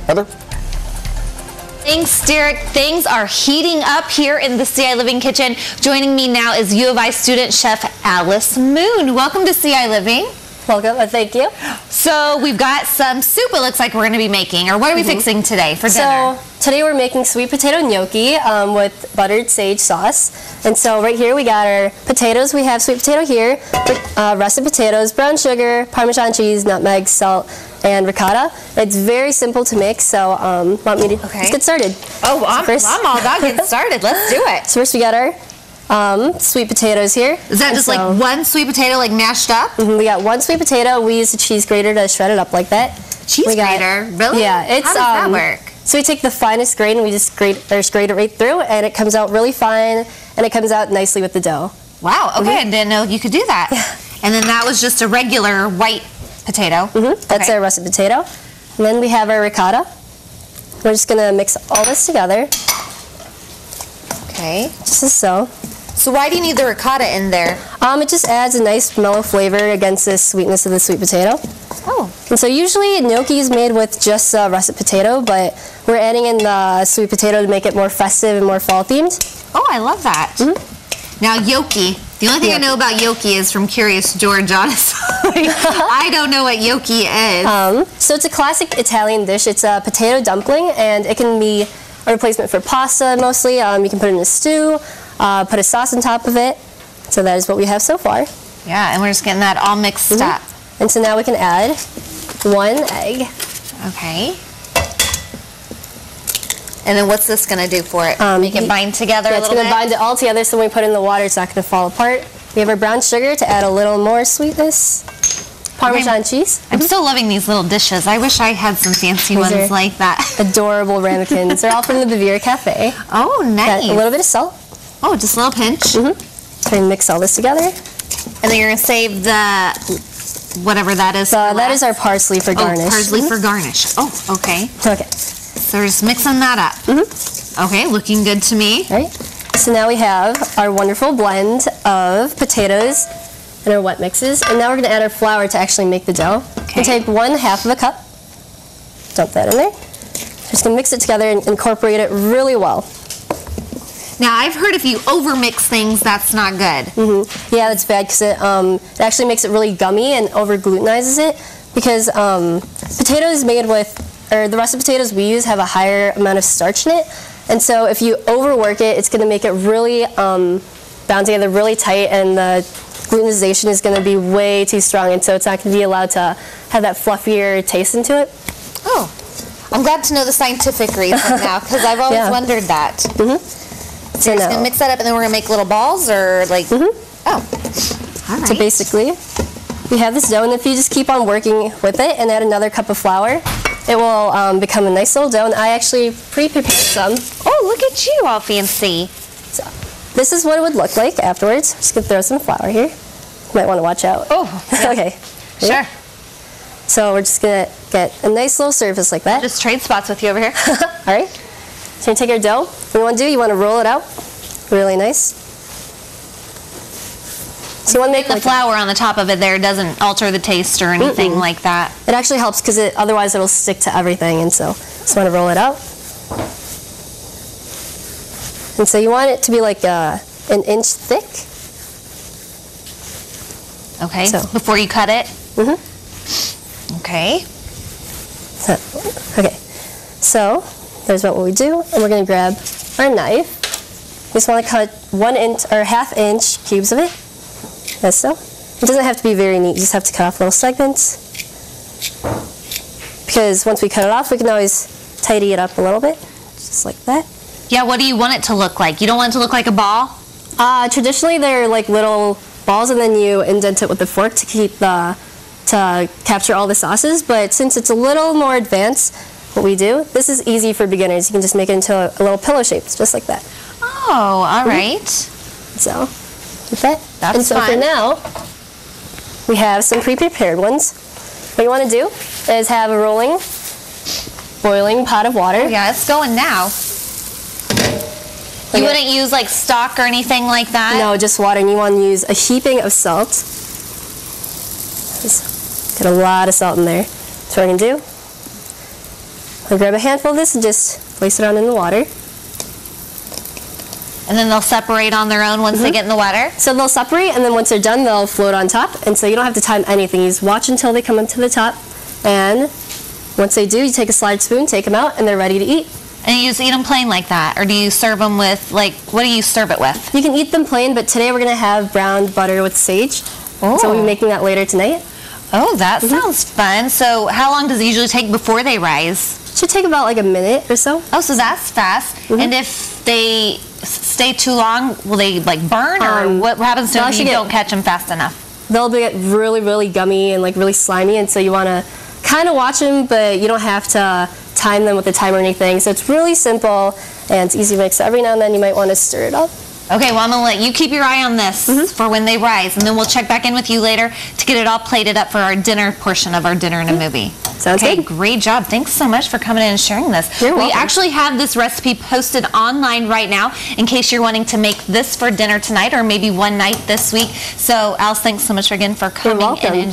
Heather? Thanks, Derek. Things are heating up here in the CI Living kitchen. Joining me now is U of I student chef Alice Moon. Welcome to CI Living. Welcome, thank you. So we've got some soup it looks like we're going to be making, or what are we fixing today for dinner? So today we're making sweet potato gnocchi with buttered sage sauce. And so right here we got our potatoes. We have sweet potato here, russet potatoes, brown sugar, Parmesan cheese, nutmeg, salt, and ricotta. It's very simple to make, so want me to let's get started. Oh, I'm all about getting started. Let's do it. So first we got our sweet potatoes here. Is that just like one sweet potato like mashed up? We got one sweet potato. We use a cheese grater to shred it up like that. Cheese grater? Really? Yeah. How does that work? So we take the finest grain and we just grate it right through, and it comes out really fine, and it comes out nicely with the dough. Wow, okay, I didn't know you could do that. Yeah. And then that was just a regular white potato. That's our russet potato. And then we have our ricotta. We're just going to mix all this together. Okay. Just as so. So why do you need the ricotta in there? It just adds a nice mellow flavor against the sweetness of the sweet potato. Oh. And so usually gnocchi is made with just russet potato, but we're adding in the sweet potato to make it more festive and more fall themed. Oh, I love that. Now gnocchi. The only thing I know about gnocchi is from Curious George, honestly. I don't know what gnocchi is. So it's a classic Italian dish. It's a potato dumpling, and it can be a replacement for pasta mostly. You can put it in a stew, put a sauce on top of it. So that is what we have so far. Yeah, and we're just getting that all mixed up. And so now we can add 1 egg. Okay. And then what's this going to do for it? Make it bind together a little bit? It's going to bind it all together, so when we put it in the water, it's not going to fall apart. We have our brown sugar to add a little more sweetness. Parmesan cheese. I'm still loving these little dishes. I wish I had some fancy ones like that. Adorable ramekins. They're all from the Bavaria Cafe. Oh, nice. Got a little bit of salt. Oh, just a little pinch. So we're going to mix all this together. And then you're going to save the, whatever that is. That is our parsley for garnish. Oh, parsley for garnish. Oh, okay. Okay. So we're just mixing that up. Okay, looking good to me. All right. So now we have our wonderful blend of potatoes and our wet mixes. And now we're going to add our flour to actually make the dough. Okay. We take 1/2 of a cup. Dump that in there. Just going to mix it together and incorporate it really well. Now, I've heard if you overmix things, that's not good. Yeah, that's bad because it actually makes it really gummy and over-glutenizes it, because potatoes made with, or the russet potatoes we use have a higher amount of starch in it, and so if you overwork it, it's going to make it really bound together really tight, and the glutenization is going to be way too strong, and so it's not going to be allowed to have that fluffier taste into it. Oh, I'm glad to know the scientific reason now, because I've always wondered that. So you're just going to mix that up, and then we're going to make little balls, or like, oh, all right. So basically, we have this dough, and if you just keep on working with it and add another cup of flour, it will become a nice little dough, and I actually pre-prepared some. Oh, look at you, all fancy. So this is what it would look like afterwards. Just going to throw some flour here. You might want to watch out. Oh, yeah. Okay. Sure. So we're just going to get a nice little surface like that. I'll just trade spots with you over here. All right. So you take your dough. What you want to do, you want to roll it out really nice. So you want to make the flour on the top of it there doesn't alter the taste or anything like that. It actually helps because otherwise it'll stick to everything, and so just want to roll it out. And so you want it to be like an inch thick. Okay. So before you cut it. Okay. Okay. So there's what we do, and we're going to grab our knife. We just want to cut 1 inch or 1/2 inch cubes of it. As so. It doesn't have to be very neat. You just have to cut off little segments. Because once we cut it off, we can always tidy it up a little bit, just like that. Yeah. What do you want it to look like? You don't want it to look like a ball? Traditionally, they're like little balls, and then you indent it with a fork to capture all the sauces. But since it's a little more advanced, what we do, this is easy for beginners. You can just make it into a little pillow shape, just like that. Oh, all right. So, like that. That's and so fun. for now, we have some pre-prepared ones. What you want to do is have a boiling pot of water. Oh, yeah, it's going now. You wouldn't use like stock or anything like that? No, just water, and you want to use a heaping of salt. Just get a lot of salt in there. That's what we're going to do. I'll grab a handful of this and just place it on in the water. And then they'll separate on their own once they get in the water? So they'll separate, and then once they're done, they'll float on top. And so you don't have to time anything. You just watch until they come up to the top. And once they do, you take a slide spoon, take them out, and they're ready to eat. And you just eat them plain like that? Or do you serve them with, like, what do you serve it with? You can eat them plain, but today we're going to have browned butter with sage. Oh. So we'll be making that later tonight. Oh, that sounds fun. So how long does it usually take before they rise? Should take about like a minute or so. Oh, so that's fast. And if they stay too long, will they like burn, or what happens to them if you don't catch them fast enough? They'll get really, really gummy and like really slimy, and so you want to kind of watch them, but you don't have to time them with a timer or anything. So it's really simple and it's easy to mix. So every now and then you might want to stir it up. Okay, well, I'm going to let you keep your eye on this for when they rise, and then we'll check back in with you later to get it all plated up for our dinner portion of our Dinner and a Movie. Sounds good. Great job. Thanks so much for coming in and sharing this. You're welcome. We actually have this recipe posted online right now in case you're wanting to make this for dinner tonight or maybe one night this week. So, Alice, thanks so much again for coming in and sharing.